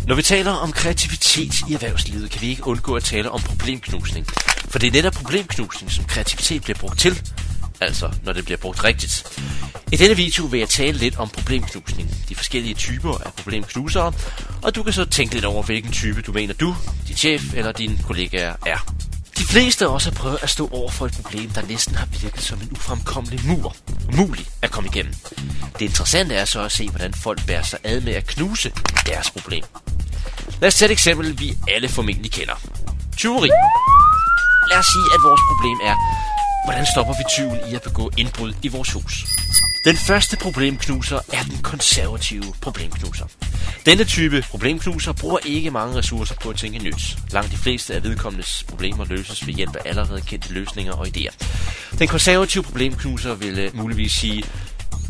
Når vi taler om kreativitet i erhvervslivet, kan vi ikke undgå at tale om problemknusning. For det er netop problemknusning, som kreativitet bliver brugt til. Altså, når det bliver brugt rigtigt. I denne video vil jeg tale lidt om problemknusning, de forskellige typer af problemknusere, og du kan så tænke lidt over, hvilken type du mener du, din chef eller dine kollegaer er. De fleste af os har prøvet at stå over for et problem, der næsten har virket som en ufremkommelig mur. Umulig at komme igennem. Det interessante er så at se, hvordan folk bærer sig ad med at knuse deres problem. Lad os tage et eksempel, vi alle formentlig kender. Tyveri. Lad os sige, at vores problem er, hvordan stopper vi tyven i at begå indbrud i vores hus? Den første problemknuser er den konservative problemknuser. Denne type problemknuser bruger ikke mange ressourcer på at tænke nyt. Langt de fleste af vedkommendes problemer løses ved hjælp af allerede kendte løsninger og idéer. Den konservative problemknuser vil muligvis sige,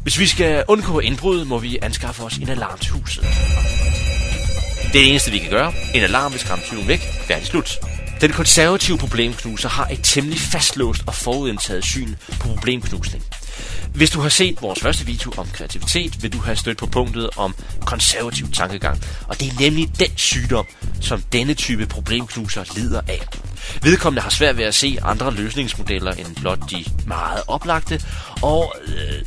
hvis vi skal undgå indbrud, må vi anskaffe os en alarm til huset. Det er det eneste, vi kan gøre. En alarm vil skræmme tyven væk. Færdig slut. Den konservative problemknuser har et temmelig fastlåst og forudindtaget syn på problemknusning. Hvis du har set vores første video om kreativitet, vil du have stødt på punktet om konservativ tankegang. Og det er nemlig den sygdom, som denne type problemknuser lider af. Vedkommende har svært ved at se andre løsningsmodeller end blot de meget oplagte, og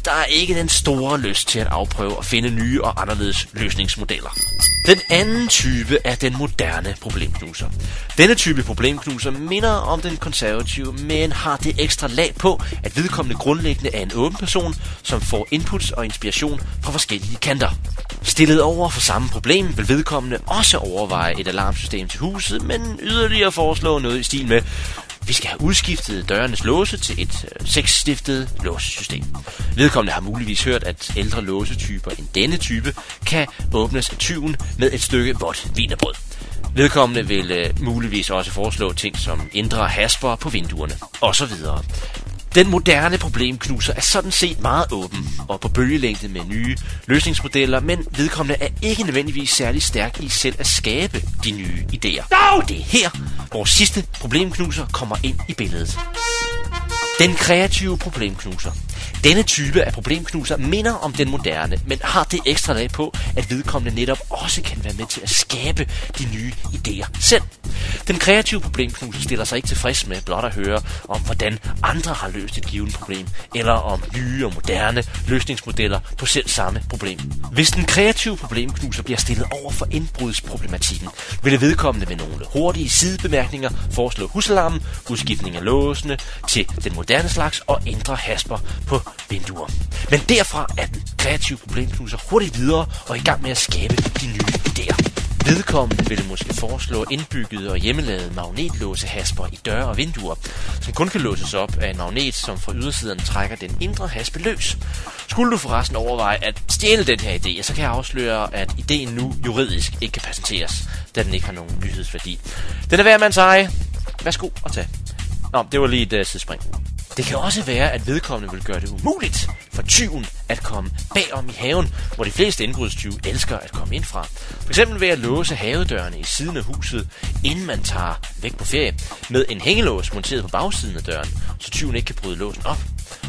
der er ikke den store lyst til at afprøve og finde nye og anderledes løsningsmodeller. Den anden type er den moderne problemknuser. Denne type problemknuser minder om den konservative, men har det ekstra lag på, at vedkommende grundlæggende er en åben person, som får inputs og inspiration fra forskellige kanter. Stillet over for samme problem vil vedkommende også overveje et alarmsystem til huset, men yderligere foreslå noget i stil med, vi skal have udskiftet dørenes låse til et 6-stiftet låsesystem. Vedkommende har muligvis hørt, at ældre låsetyper end denne type kan åbnes af tyven med et stykke vådt wienerbrød. Vedkommende vil muligvis også foreslå ting som indre hasper på vinduerne osv. Den moderne problemknuser er sådan set meget åben og på bølgelængde med nye løsningsmodeller, men vedkommende er ikke nødvendigvis særlig stærk i selv at skabe de nye idéer. Og det er her, vores sidste problemknuser kommer ind i billedet. Den kreative problemknuser. Denne type af problemknuser minder om den moderne, men har det ekstra lag på, at vedkommende netop også kan være med til at skabe de nye idéer selv. Den kreative problemknuser stiller sig ikke tilfreds med blot at høre om, hvordan andre har løst et givet problem, eller om nye og moderne løsningsmodeller på selv samme problem. Hvis den kreative problemknuser bliver stillet over for indbrudsproblematikken, vil vedkommende med nogle hurtige sidebemærkninger foreslå husalarmen, udskiftning af låsene til den moderne slags og ændre hasper på vinduer. Men derfra er den kreative problemknuser hurtigt videre og i gang med at skabe de nye idéer. Vedkommende vil måske foreslå indbyggede og hjemmelavede magnetlåsehasper i døre og vinduer, som kun kan låses op af en magnet, som fra ydersiden trækker den indre haspe løs. Skulle du forresten overveje at stjæle den her idé, så kan jeg afsløre, at ideen nu juridisk ikke kan patenteres, da den ikke har nogen nyhedsværdi. Den er hver mands eje. Værsgo og tag. Nå, det var lige et sidespring. Det kan også være, at vedkommende vil gøre det umuligt for tyven at komme bagom i haven, hvor de fleste indbrudstyve elsker at komme ind fra. For eksempel ved at låse havedørene i siden af huset, inden man tager væk på ferie, med en hængelås monteret på bagsiden af døren, så tyven ikke kan bryde låsen op.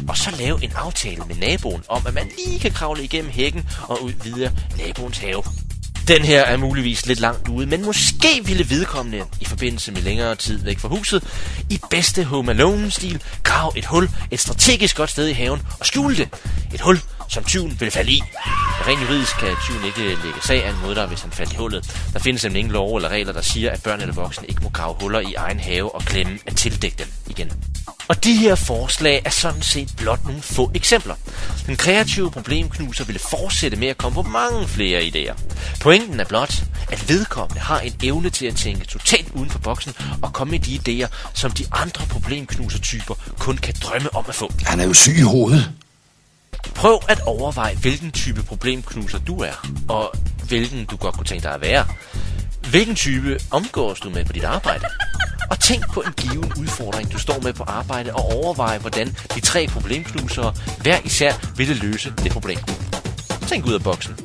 Og så lave en aftale med naboen om, at man lige kan kravle igennem hækken og ud videre naboens have. Den her er muligvis lidt langt ude, men måske ville vedkommende i forbindelse med længere tid væk fra huset i bedste Home Alone-stil grave et hul et strategisk godt sted i haven og skjule det. Et hul, som tyven vil falde i. Rent juridisk kan tyven ikke lægge sag an mod dig, hvis han falder i hullet. Der findes nemlig ingen love eller regler, der siger, at børn eller voksne ikke må grave huller i egen have og glemme at tildække dem igen. Og de her forslag er sådan set blot nogle få eksempler. Den kreative problemknuser ville fortsætte med at komme på mange flere idéer. Pointen er blot, at vedkommende har en evne til at tænke totalt uden for boksen og komme med de idéer, som de andre problemknusertyper kun kan drømme om at få. Han er jo syg i hovedet. Prøv at overveje, hvilken type problemknuser du er, og hvilken du godt kunne tænke dig at være. Hvilken type omgås du med på dit arbejde? Og tænk på en given udfordring, du står med på arbejde, og overveje, hvordan de 3 problemknusere hver især ville løse det problem. Tænk ud af boksen.